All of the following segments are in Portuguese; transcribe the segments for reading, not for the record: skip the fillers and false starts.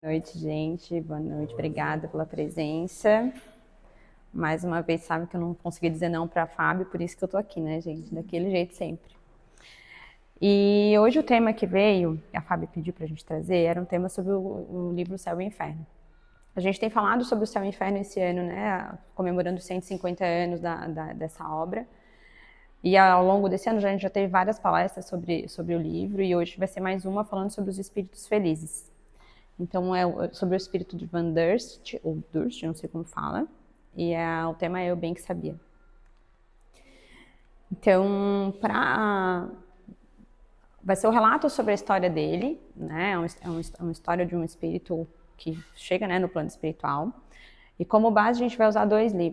Boa noite, gente. Boa noite. Obrigada pela presença. Mais uma vez, sabe que eu não consegui dizer não para a Fábio, por isso que eu tô aqui, né, gente? Daquele jeito sempre. E hoje o tema que veio, a Fábio pediu pra gente trazer, era um tema sobre o livro Céu e Inferno. A gente tem falado sobre o Céu e Inferno esse ano, né, comemorando os 150 anos dessa obra. E ao longo desse ano a gente já teve várias palestras sobre o livro, e hoje vai ser mais uma falando sobre os espíritos felizes. Então é sobre o espírito de Van Durst, ou Durst, não sei como fala, e o tema é Eu Bem Que Sabia. Então, vai ser o relato sobre a história dele, né? É uma história de um espírito que chega, né, no plano espiritual. E como base a gente vai usar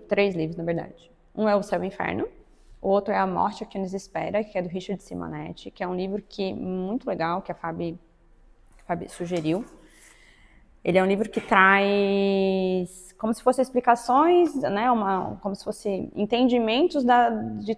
três livros, na verdade. Um é O Céu e o Inferno, o outro é A Morte que Nos Espera, que é do Richard Simonetti, que é um livro muito legal, que a Fabi sugeriu. Ele é um livro que traz como se fossem explicações, né, como se fossem entendimentos de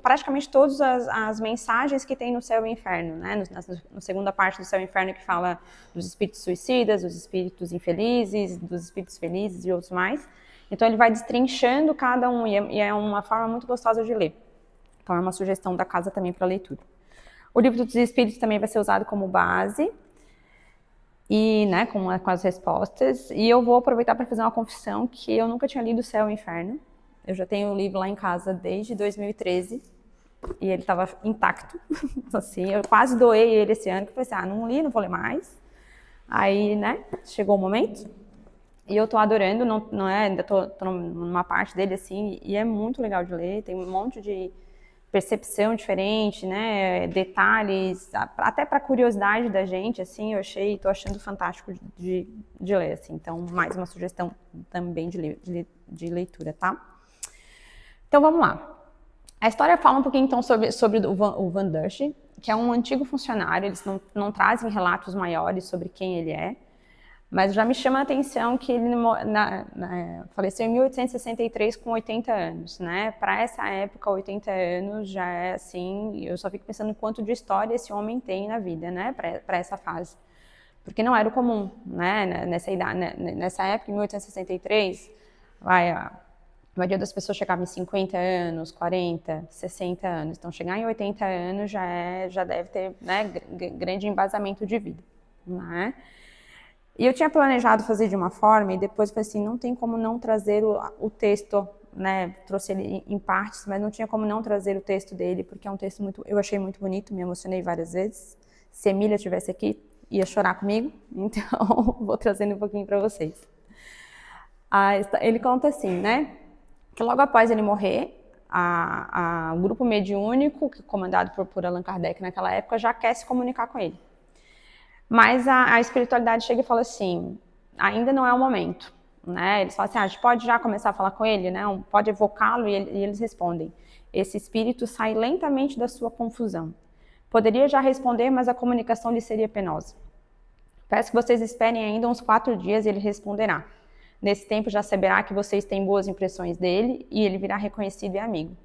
praticamente todas as mensagens que tem no Céu e Inferno, né, na segunda parte do Céu e Inferno, que fala dos espíritos suicidas, dos espíritos infelizes, dos espíritos felizes e outros mais. Então ele vai destrinchando cada um e é uma forma muito gostosa de ler. Então é uma sugestão da casa também para leitura. O livro dos espíritos também vai ser usado como base, e, né, com as respostas. E eu vou aproveitar para fazer uma confissão que eu nunca tinha lido O Céu e o Inferno. Eu já tenho o livro lá em casa desde 2013 e ele estava intacto. Assim, eu quase doei ele esse ano, que eu falei assim, não li, não vou ler mais. Aí, né, chegou o momento. E eu tô adorando, ainda tô numa parte dele, assim, e é muito legal de ler, tem um monte de percepção diferente, né, detalhes, até para curiosidade da gente, assim, tô achando fantástico de ler, assim. Então, mais uma sugestão também de leitura, tá? Então, vamos lá. A história fala um pouquinho, então, sobre o Van Durst, que é um antigo funcionário, eles não trazem relatos maiores sobre quem ele é, mas já me chama a atenção que ele faleceu em 1863 com 80 anos, né? Para essa época, 80 anos já é assim, eu só fico pensando quanto de história esse homem tem na vida, né? Para essa fase. Porque não era o comum, né? Nessa idade, nessa época, em 1863, a maioria das pessoas chegava em 50 anos, 40, 60 anos. Então, chegar em 80 anos já deve ter, né, grande embasamento de vida, né? E eu tinha planejado fazer de uma forma e depois falei assim, não tem como não trazer o texto, né? Trouxe ele em partes, mas não tinha como não trazer o texto dele, porque é um texto eu achei muito bonito, me emocionei várias vezes. Se a Emília estivesse aqui, ia chorar comigo, então vou trazendo um pouquinho para vocês. Ele conta assim, né? Que logo após ele morrer, o grupo mediúnico, comandado por Allan Kardec naquela época, já quer se comunicar com ele. Mas a espiritualidade chega e fala assim, ainda não é o momento, né? Eles falam assim, a gente pode já começar a falar com ele, né? Pode evocá-lo, e eles respondem, esse espírito sai lentamente da sua confusão. Poderia já responder, mas a comunicação lhe seria penosa. Peço que vocês esperem ainda uns 4 dias e ele responderá. Nesse tempo já saberá que vocês têm boas impressões dele e ele virá reconhecido e amigo.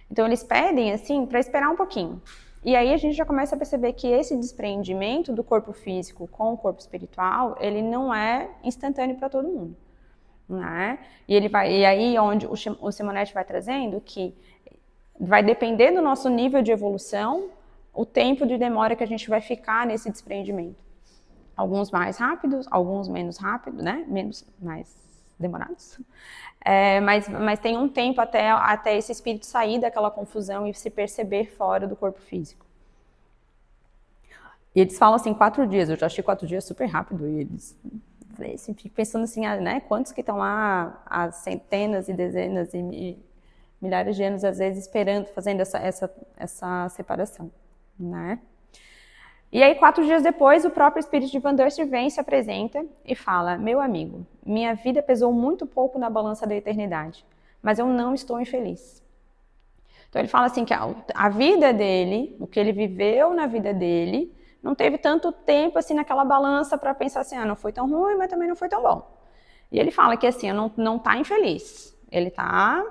Então eles pedem assim para esperar um pouquinho. E aí a gente já começa a perceber que esse desprendimento do corpo físico com o corpo espiritual, ele não é instantâneo para todo mundo, né? E aí onde o Simonetti vai trazendo que vai depender do nosso nível de evolução, o tempo de demora que a gente vai ficar nesse desprendimento. Alguns mais rápidos, alguns menos rápidos, né? Mais demorados. Mas tem um tempo até esse espírito sair daquela confusão e se perceber fora do corpo físico. E eles falam assim, 4 dias, eu já achei 4 dias super rápido, e eles assim, fico pensando assim, né, quantos que estão lá há centenas e dezenas e milhares de anos, às vezes, esperando, fazendo essa separação, né? E aí, 4 dias depois, o próprio espírito de Van Durst vem, se apresenta e fala, meu amigo, minha vida pesou muito pouco na balança da eternidade, mas eu não estou infeliz. Então ele fala assim que a vida dele, o que ele viveu na vida dele, não teve tanto tempo assim naquela balança para pensar assim, não foi tão ruim, mas também não foi tão bom. E ele fala que assim, não está infeliz, ele tá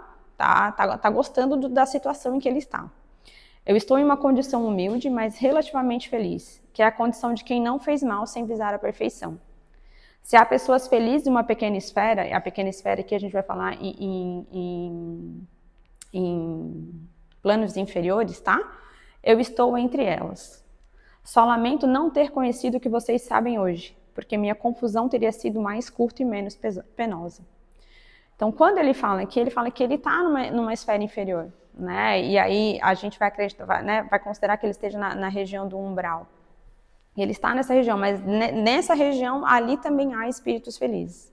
gostando da situação em que ele está. Eu estou em uma condição humilde, mas relativamente feliz, que é a condição de quem não fez mal sem visar a perfeição. Se há pessoas felizes em uma pequena esfera, a pequena esfera aqui a gente vai falar em planos inferiores, tá? Eu estou entre elas. Só lamento não ter conhecido o que vocês sabem hoje, porque minha confusão teria sido mais curta e menos penosa. Então, quando ele fala que ele está numa esfera inferior, né? E aí a gente vai acreditar, né? Vai considerar que ele esteja na região do umbral. Ele está nessa região, mas nessa região ali também há espíritos felizes,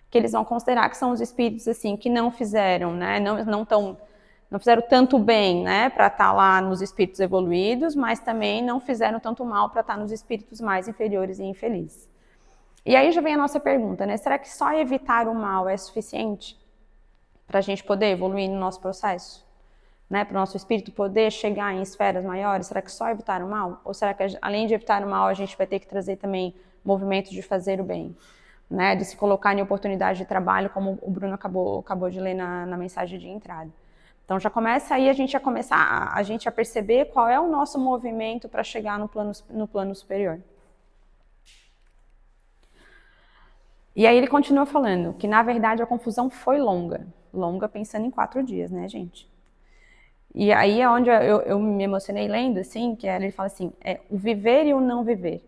que eles vão considerar que são os espíritos assim que não fizeram, né? Não fizeram tanto bem, né, para estar lá nos espíritos evoluídos, mas também não fizeram tanto mal para estar nos espíritos mais inferiores e infelizes. E aí já vem a nossa pergunta, né? Será que só evitar o mal é suficiente para a gente poder evoluir no nosso processo? Né, para o nosso espírito poder chegar em esferas maiores? Será que só evitar o mal? Ou será que além de evitar o mal, a gente vai ter que trazer também movimentos de fazer o bem? Né, de se colocar em oportunidade de trabalho, como o Bruno acabou de ler na mensagem de entrada. Então já começa aí a gente a perceber qual é o nosso movimento para chegar no plano superior. E aí ele continua falando que, na verdade, a confusão foi longa. Longa pensando em 4 dias, né, gente? E aí é onde eu me emocionei lendo, assim, que ele fala assim, o viver e o não viver.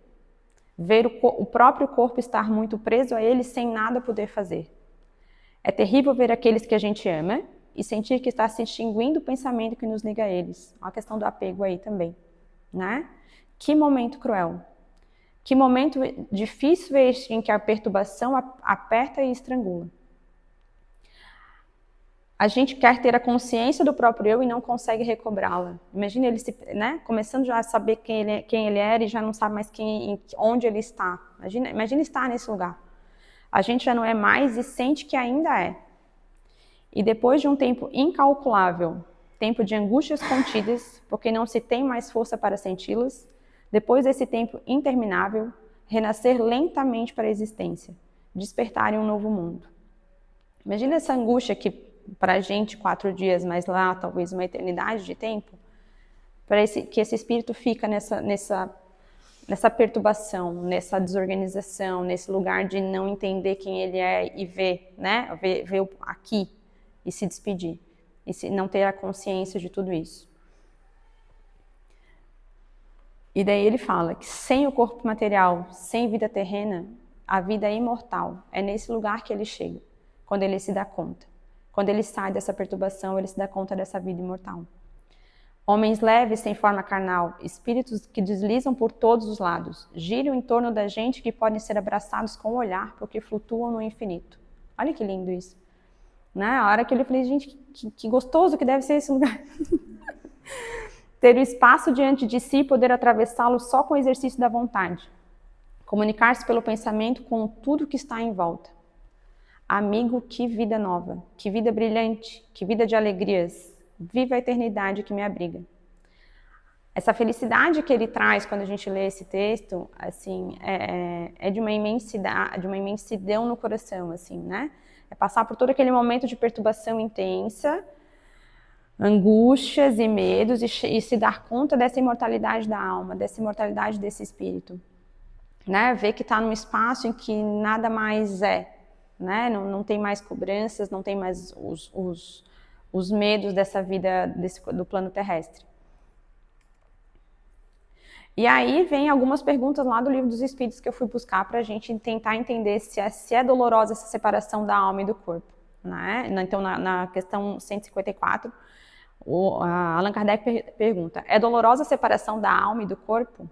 Ver o próprio corpo estar muito preso a ele sem nada poder fazer. É terrível ver aqueles que a gente ama e sentir que está se extinguindo o pensamento que nos liga a eles. Uma questão do apego aí também, né? Que momento cruel. Que momento difícil é este em que a perturbação aperta e estrangula. A gente quer ter a consciência do próprio eu e não consegue recobrá-la. Imagina ele começando já a saber quem ele era e já não sabe mais onde ele está. Imagina estar nesse lugar. A gente já não é mais e sente que ainda é. E depois de um tempo incalculável, tempo de angústias contidas, porque não se tem mais força para senti-las, depois desse tempo interminável, renascer lentamente para a existência, despertar em um novo mundo. Imagina essa angústia que para a gente 4 dias, mas lá talvez uma eternidade de tempo, que esse espírito fica nessa perturbação, nessa desorganização, nesse lugar de não entender quem ele é e ver aqui e se despedir, e não ter a consciência de tudo isso. E daí ele fala que sem o corpo material, sem vida terrena, a vida é imortal. É nesse lugar que ele chega, quando ele se dá conta. Quando ele sai dessa perturbação, ele se dá conta dessa vida imortal. Homens leves sem forma carnal, espíritos que deslizam por todos os lados, giram em torno da gente que podem ser abraçados com o olhar porque flutuam no infinito. Olha que lindo isso. Né? A hora que eu falei, gente, que gostoso que deve ser esse lugar. Ter o espaço diante de si e poder atravessá-lo só com o exercício da vontade. Comunicar-se pelo pensamento com tudo que está em volta. Amigo, que vida nova, que vida brilhante, que vida de alegrias. Viva a eternidade que me abriga. Essa felicidade que ele traz quando a gente lê esse texto, assim, é de uma imensidade, de uma imensidão no coração, assim, né? É passar por todo aquele momento de perturbação intensa, angústias e medos, e se dar conta dessa imortalidade da alma, dessa imortalidade desse espírito. Né? Ver que está num espaço em que nada mais é. Né? Não tem mais cobranças, não tem mais os medos dessa vida do plano terrestre. E aí vem algumas perguntas lá do Livro dos Espíritos que eu fui buscar para a gente tentar entender se é dolorosa essa separação da alma e do corpo. Né? Então, na questão 154, Allan Kardec pergunta, é dolorosa a separação da alma e do corpo?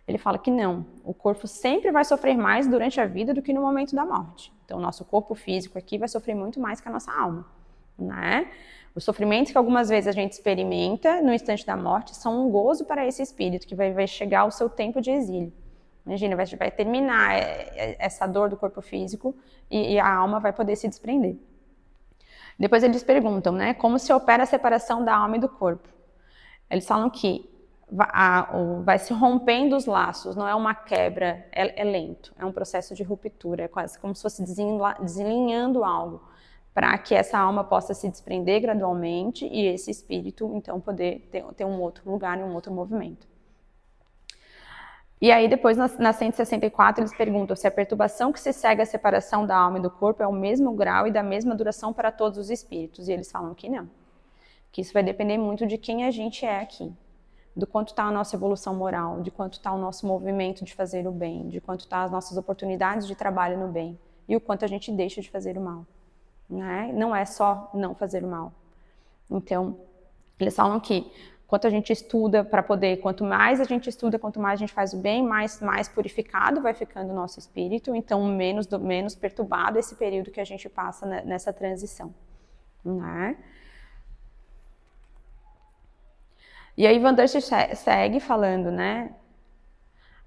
Ele fala que não, o corpo sempre vai sofrer mais durante a vida do que no momento da morte. Então, o nosso corpo físico aqui vai sofrer muito mais que a nossa alma. Né? Os sofrimentos que algumas vezes a gente experimenta no instante da morte são um gozo para esse espírito que vai chegar ao seu tempo de exílio. Imagina, vai terminar essa dor do corpo físico e a alma vai poder se desprender. Depois eles perguntam, né, como se opera a separação da alma e do corpo. Eles falam que vai se rompendo os laços, não é uma quebra, é lento, é um processo de ruptura, é quase como se fosse desalinhando algo, para que essa alma possa se desprender gradualmente e esse espírito, então, poder ter um outro lugar e um outro movimento. E aí depois, na 164, eles perguntam se a perturbação que se segue à separação da alma e do corpo é o mesmo grau e da mesma duração para todos os espíritos. E eles falam que não. Que isso vai depender muito de quem a gente é aqui. Do quanto está a nossa evolução moral, de quanto está o nosso movimento de fazer o bem, de quanto está as nossas oportunidades de trabalho no bem. E o quanto a gente deixa de fazer o mal. Né? Não é só não fazer o mal. Então, eles falam que quanto a gente estuda para poder, quanto mais a gente estuda, quanto mais a gente faz o bem, mais purificado vai ficando o nosso espírito, então menos perturbado esse período que a gente passa nessa transição. Né? E aí Van Der segue falando, né?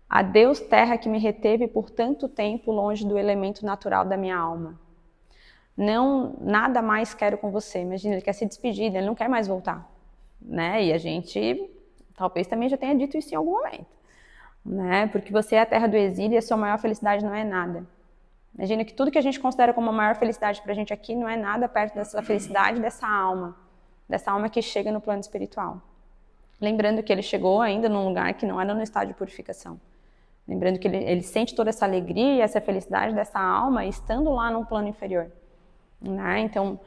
Adeus, terra que me reteve por tanto tempo longe do elemento natural da minha alma. Não, nada mais quero com você. Imagina, ele quer se despedir, ele não quer mais voltar. Né? E a gente talvez também já tenha dito isso em algum momento. Né? Porque você é a terra do exílio e a sua maior felicidade não é nada. Imagina que tudo que a gente considera como a maior felicidade pra gente aqui não é nada perto dessa felicidade dessa alma que chega no plano espiritual. Lembrando que ele chegou ainda num lugar que não era no estado de purificação. Lembrando que ele sente toda essa alegria e essa felicidade dessa alma estando lá num plano inferior. Né? Então,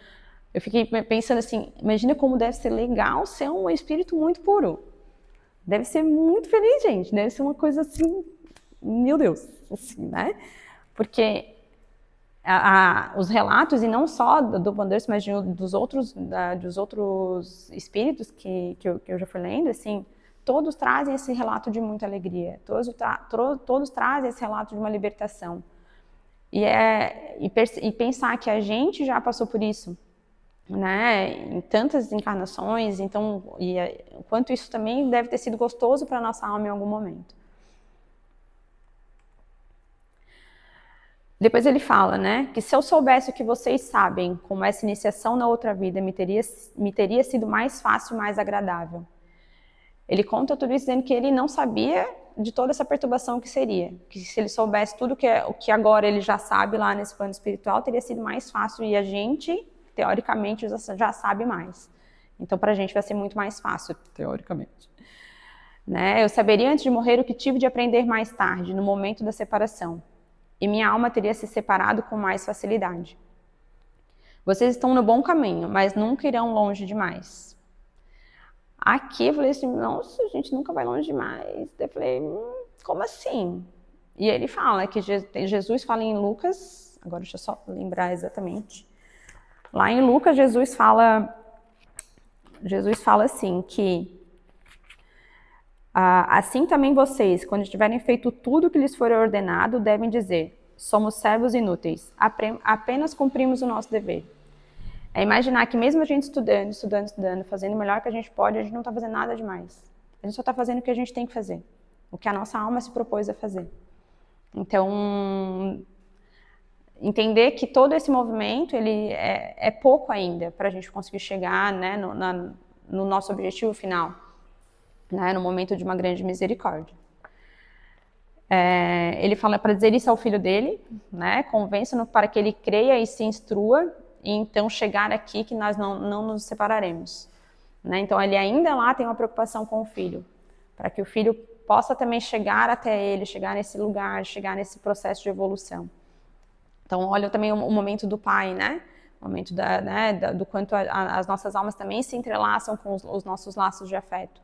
eu fiquei pensando assim, imagina como deve ser legal ser um espírito muito puro. Deve ser muito feliz, gente. Deve ser uma coisa assim, meu Deus, assim, né? Porque os relatos, e não só do Van Der, mas dos outros espíritos que eu já fui lendo, assim, todos trazem esse relato de muita alegria, todos trazem esse relato de uma libertação. E pensar que a gente já passou por isso, né, em tantas encarnações, então, o quanto isso também deve ter sido gostoso para a nossa alma em algum momento. Depois ele fala, né, que se eu soubesse o que vocês sabem, como essa iniciação na outra vida me teria sido mais fácil, mais agradável. Ele conta tudo isso dizendo que ele não sabia de toda essa perturbação que seria, que se ele soubesse tudo o que agora ele já sabe lá nesse plano espiritual, teria sido mais fácil, e a gente, teoricamente, já sabe mais. Então, para a gente vai ser muito mais fácil, teoricamente. Né? Eu saberia antes de morrer o que tive de aprender mais tarde, no momento da separação. E minha alma teria se separado com mais facilidade. Vocês estão no bom caminho, mas nunca irão longe demais. Aqui eu falei assim, nossa, a gente nunca vai longe demais. Eu falei, como assim? E ele fala que Jesus fala em Lucas, agora deixa eu só lembrar exatamente. Lá em Lucas, Jesus fala assim, que assim também vocês, quando tiverem feito tudo o que lhes for ordenado, devem dizer, somos servos inúteis, apenas cumprimos o nosso dever. É imaginar que mesmo a gente estudando, fazendo o melhor que a gente pode, a gente não está fazendo nada demais. A gente só está fazendo o que a gente tem que fazer, o que a nossa alma se propôs a fazer. Então, entender que todo esse movimento ele é pouco ainda para a gente conseguir chegar, né, no nosso objetivo final, né, no momento de uma grande misericórdia. Ele fala para dizer isso ao filho dele, né, convença-no para que ele creia e se instrua, e então chegar aqui que nós não nos separaremos. Né? Então ele ainda lá tem uma preocupação com o filho, para que o filho possa também chegar até ele, chegar nesse lugar, chegar nesse processo de evolução. Então olha também o momento do pai, né? O momento do quanto as nossas almas também se entrelaçam com os nossos laços de afeto,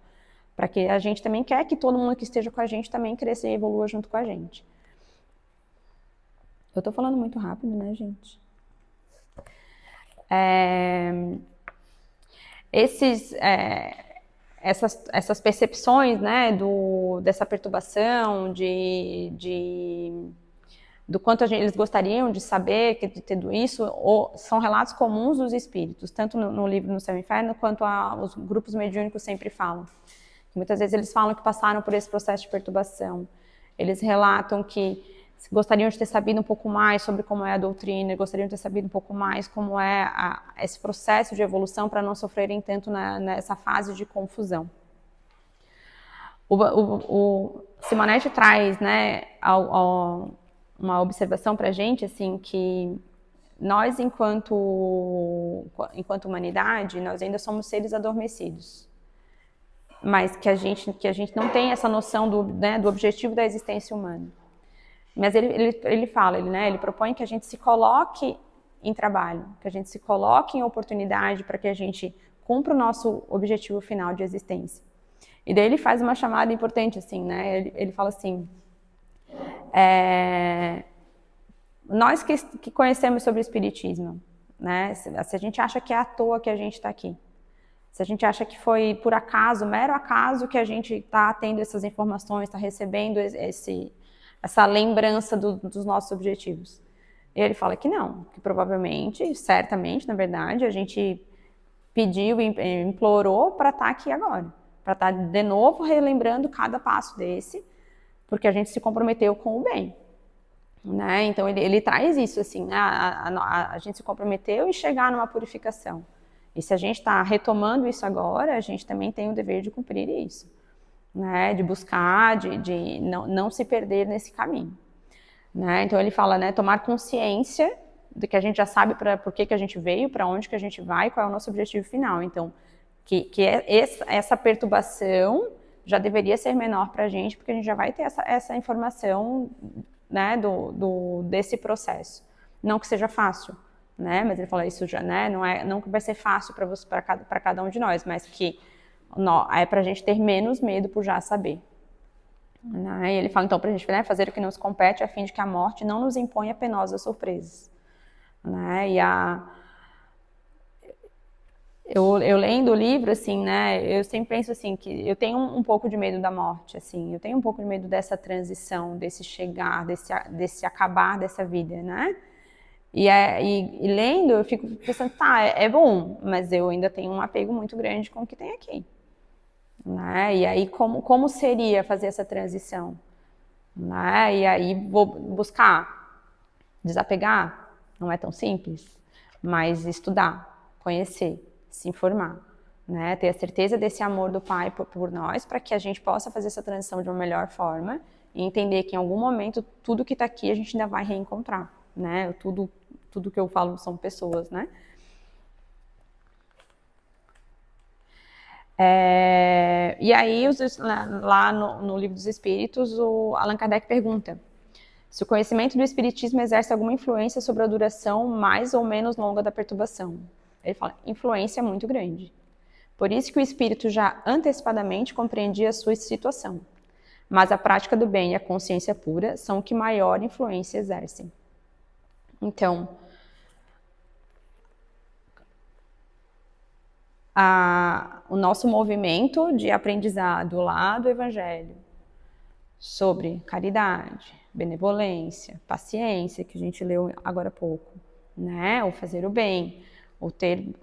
para que a gente também quer que todo mundo que esteja com a gente também cresça e evolua junto com a gente. Eu tô falando muito rápido, né, gente? Essas percepções, né, dessa perturbação, do quanto eles gostariam de saber, de tudo isso, são relatos comuns dos espíritos, tanto no livro No Céu e Inferno, quanto os grupos mediúnicos sempre falam. Muitas vezes eles falam que passaram por esse processo de perturbação. Eles relatam que gostariam de ter sabido um pouco mais sobre como é a doutrina, gostariam de ter sabido um pouco mais como é esse processo de evolução para não sofrerem tanto nessa fase de confusão. O Simonetti traz, né, uma observação para a gente, assim, que nós, enquanto humanidade, nós ainda somos seres adormecidos. mas que a gente não tem essa noção do objetivo da existência humana. Mas ele fala, ele propõe que a gente se coloque em trabalho, que a gente se coloque em oportunidade para que a gente cumpra o nosso objetivo final de existência. E daí ele faz uma chamada importante, assim, né? Ele fala assim, nós que conhecemos sobre o Espiritismo, né? Se a gente acha que é à toa que a gente está aqui, se a gente acha que foi por acaso, mero acaso, que a gente está tendo essas informações, está recebendo essa lembrança dos nossos objetivos. E ele fala que não, que provavelmente, certamente, na verdade, a gente pediu e implorou para estar aqui agora, para estar de novo relembrando cada passo desse, porque a gente se comprometeu com o bem. Né? Então ele traz isso, assim, né? A gente se comprometeu em chegar numa purificação. E se a gente está retomando isso agora, a gente também tem o dever de cumprir isso, né? De buscar, de não se perder nesse caminho. Né? Então ele fala, né, tomar consciência de que a gente já sabe por que a gente veio, para onde que a gente vai, qual é o nosso objetivo final. Então, que essa perturbação já deveria ser menor para a gente, porque a gente já vai ter essa informação, né, desse processo. Não que seja fácil, né? Mas ele fala isso já, né? Não que vai ser fácil para cada um de nós, mas que é para a gente ter menos medo por já saber. Né? E ele fala então para a gente, né, fazer o que nos compete a fim de que a morte não nos imponha penosas surpresas. Né? E eu lendo o livro, assim, né, eu sempre penso assim, que eu tenho um pouco de medo da morte, assim, eu tenho um pouco de medo dessa transição, desse chegar, desse acabar dessa vida, né? E lendo, eu fico pensando, tá, é bom, mas eu ainda tenho um apego muito grande com o que tem aqui. Né? E aí, como seria fazer essa transição? Né? E aí, vou buscar desapegar, não é tão simples, mas estudar, conhecer, se informar, né? Ter a certeza desse amor do Pai por nós, para que a gente possa fazer essa transição de uma melhor forma e entender que em algum momento tudo que está aqui a gente ainda vai reencontrar, né? Tudo que eu falo são pessoas, né? E aí, lá no Livro dos Espíritos, o Allan Kardec pergunta se o conhecimento do Espiritismo exerce alguma influência sobre a duração mais ou menos longa da perturbação. Ele fala, influência muito grande. Por isso que o espírito já antecipadamente compreendia a sua situação. Mas a prática do bem e a consciência pura são o que maior influência exercem. Então, o nosso movimento de aprendizado lá do Evangelho sobre caridade, benevolência, paciência, que a gente leu agora há pouco, né? O fazer o bem, o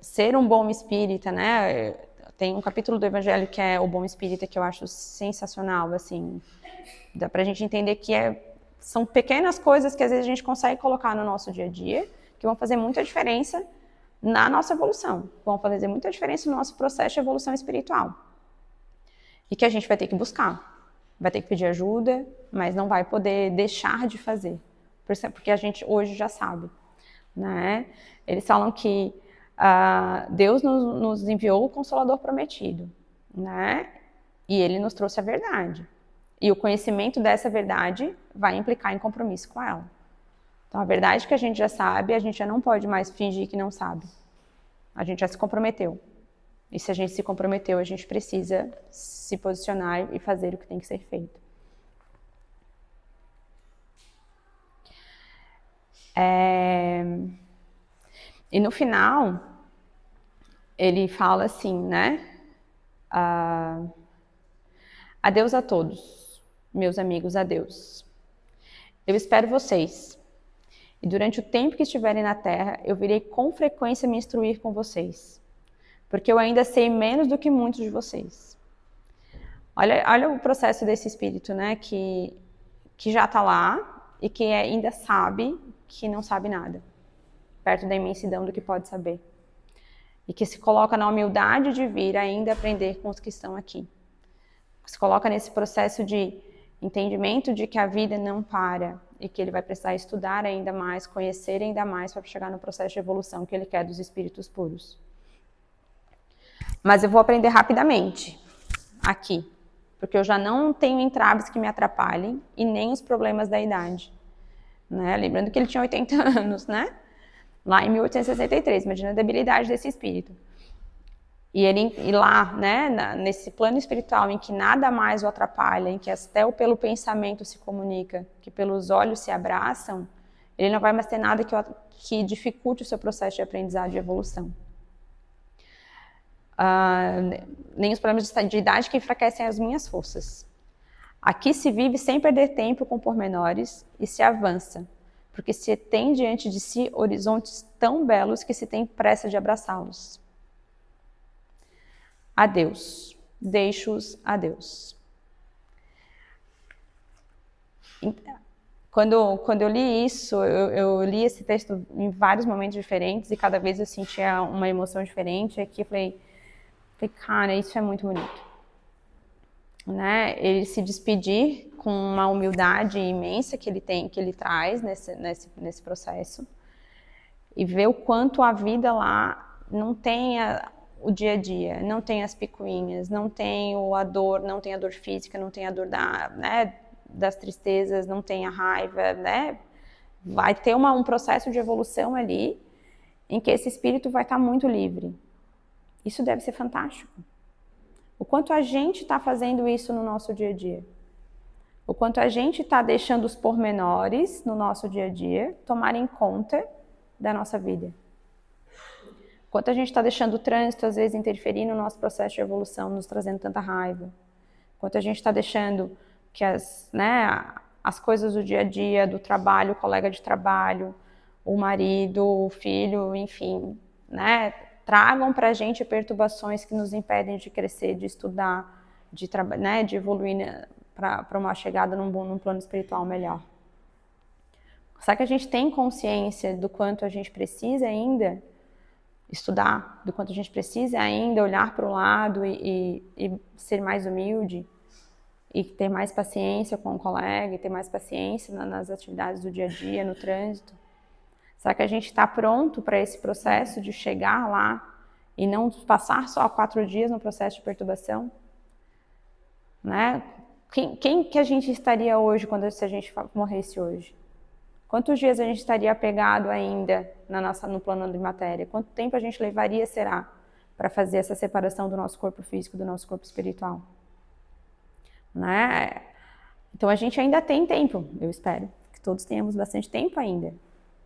ser um bom espírita, né? Tem um capítulo do Evangelho que é o bom espírita que eu acho sensacional, assim, dá pra gente entender que são pequenas coisas que às vezes a gente consegue colocar no nosso dia a dia, que vão fazer muita diferença na nossa evolução, vão fazer muita diferença no nosso processo de evolução espiritual. E que a gente vai ter que buscar. Vai ter que pedir ajuda, mas não vai poder deixar de fazer, porque a gente hoje já sabe, né? Eles falam que Deus nos enviou o Consolador prometido, né? E Ele nos trouxe a verdade. E o conhecimento dessa verdade vai implicar em compromisso com ela. Então, a verdade que a gente já sabe, a gente já não pode mais fingir que não sabe. A gente já se comprometeu. E se a gente se comprometeu, a gente precisa se posicionar e fazer o que tem que ser feito. E no final, ele fala assim, né? Adeus a todos, meus amigos, adeus. Eu espero vocês. E durante o tempo que estiverem na Terra, eu virei com frequência me instruir com vocês. Porque eu ainda sei menos do que muitos de vocês. Olha o processo desse espírito, né? Que já está lá e que ainda sabe que não sabe nada. Perto da imensidão do que pode saber. E que se coloca na humildade de vir ainda aprender com os que estão aqui. Se coloca nesse processo de entendimento de que a vida não para e que ele vai precisar estudar ainda mais, conhecer ainda mais para chegar no processo de evolução que ele quer dos espíritos puros. Mas eu vou aprender rapidamente. aqui, porque eu já não tenho entraves que me atrapalhem e nem os problemas da idade, né? Lembrando que ele tinha 80 anos, né? Lá em 1863, imagina a debilidade desse espírito. E lá, né, nesse plano espiritual em que nada mais o atrapalha, em que até pelo pensamento se comunica, que pelos olhos se abraçam, ele não vai mais ter nada que dificulte o seu processo de aprendizado e evolução. Nem os problemas de idade que enfraquecem as minhas forças. Aqui se vive sem perder tempo com pormenores e se avança, porque se tem diante de si horizontes tão belos que se tem pressa de abraçá-los. Adeus, deixo-os a Deus. Quando eu li isso, eu li esse texto em vários momentos diferentes e cada vez eu sentia uma emoção diferente. Aqui eu falei, cara, isso é muito bonito. Né? Ele se despedir com uma humildade imensa que ele traz nesse processo e ver o quanto a vida lá não tem o dia a dia, não tem as picuinhas, não tem a dor, não tem a dor física, não tem a dor das tristezas, não tem a raiva, né? Vai ter um processo de evolução ali em que esse espírito vai estar muito livre. Isso deve ser fantástico. O quanto a gente está fazendo isso no nosso dia a dia. O quanto a gente está deixando os pormenores no nosso dia a dia tomarem conta da nossa vida. O quanto a gente está deixando o trânsito, às vezes, interferir no nosso processo de evolução, nos trazendo tanta raiva. O quanto a gente está deixando que as coisas do dia a dia, do trabalho, o colega de trabalho, o marido, o filho, enfim, né, tragam para a gente perturbações que nos impedem de crescer, de estudar, de evoluir para uma chegada num plano espiritual melhor. Será que a gente tem consciência do quanto a gente precisa ainda estudar, do quanto a gente precisa ainda olhar para o lado e ser mais humilde? E ter mais paciência com o colega, e ter mais paciência nas atividades do dia a dia, no trânsito? Será que a gente está pronto para esse processo de chegar lá e não passar só 4 dias no processo de perturbação? Né? Quem que a gente estaria hoje se a gente morresse hoje? Quantos dias a gente estaria apegado ainda no plano de matéria? Quanto tempo a gente levaria, será, para fazer essa separação do nosso corpo físico do nosso corpo espiritual? Né? Então a gente ainda tem tempo, eu espero que todos tenhamos bastante tempo ainda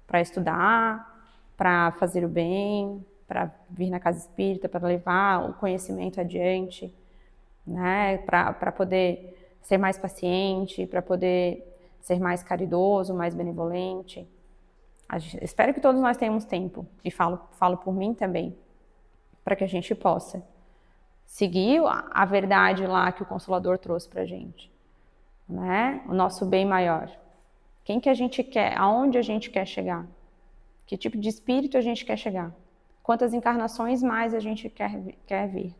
para estudar, para fazer o bem, para vir na casa espírita, para levar o conhecimento adiante, né? Para poder ser mais paciente, para poder ser mais caridoso, mais benevolente. Espero que todos nós tenhamos tempo, e falo por mim também, para que a gente possa seguir a verdade lá que o Consolador trouxe para a gente, né? O nosso bem maior. Quem que a gente quer? Aonde a gente quer chegar? Que tipo de espírito a gente quer chegar? Quantas encarnações mais a gente quer vir?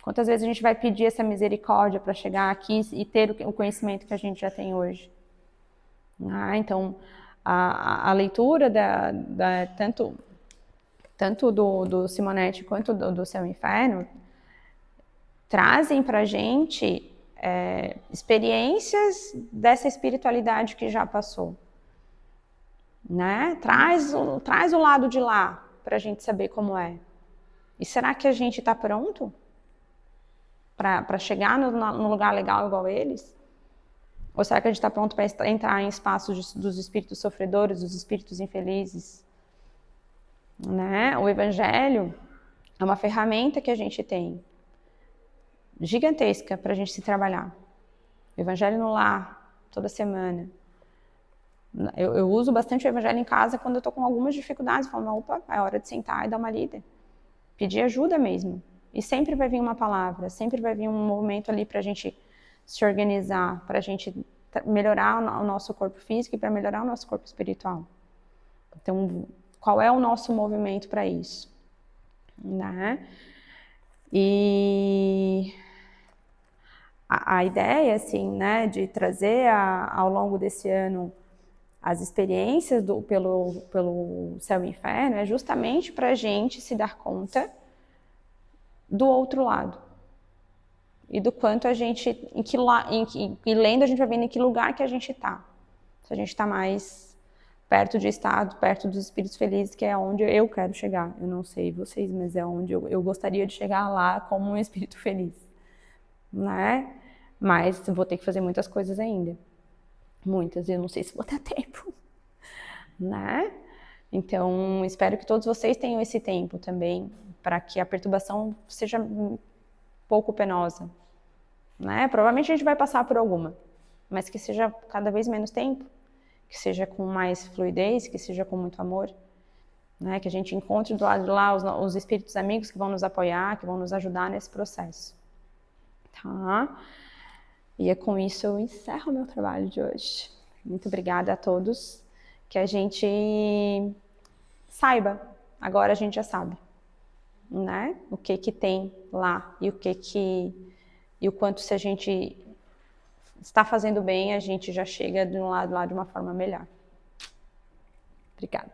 Quantas vezes a gente vai pedir essa misericórdia para chegar aqui e ter o conhecimento que a gente já tem hoje? Então, a leitura tanto do Simonetti quanto do Céu e Inferno trazem para a gente experiências dessa espiritualidade que já passou. Né? Traz o lado de lá para a gente saber como é. E será que a gente está pronto para chegar no lugar legal igual eles? Ou será que a gente está pronto para entrar em espaços dos espíritos sofredores, dos espíritos infelizes? Né? O Evangelho é uma ferramenta que a gente tem gigantesca para a gente se trabalhar. O Evangelho no lar, toda semana. Eu uso bastante o Evangelho em casa quando eu estou com algumas dificuldades. Falo, opa, é hora de sentar e dar uma lida. Pedir ajuda mesmo. E sempre vai vir uma palavra, sempre vai vir um movimento ali para a gente se organizar, para a gente melhorar o nosso corpo físico e para melhorar o nosso corpo espiritual. Então, qual é o nosso movimento para isso? Né? E a ideia, assim, né, de trazer ao longo desse ano as experiências pelo Céu e Inferno é justamente para a gente se dar conta do outro lado. e do quanto a gente, e lendo a gente vai vendo em que lugar que a gente está. Se a gente está mais perto de estado, perto dos espíritos felizes, que é onde eu quero chegar. Eu não sei vocês, mas é onde eu gostaria de chegar lá como um espírito feliz, né? Mas vou ter que fazer muitas coisas ainda. Muitas, eu não sei se vou ter tempo, né? Então, espero que todos vocês tenham esse tempo também, para que a perturbação seja pouco penosa, né? Provavelmente a gente vai passar por alguma, mas que seja cada vez menos tempo, que seja com mais fluidez, que seja com muito amor, né? Que a gente encontre do lado de lá os espíritos amigos que vão nos apoiar, que vão nos ajudar nesse processo, tá? E é com isso eu encerro o meu trabalho de hoje. Muito obrigada a todos, que a gente saiba, agora a gente já sabe, né? O que que tem lá e o quanto, se a gente está fazendo bem, a gente já chega de um lado lá de uma forma melhor. Obrigada.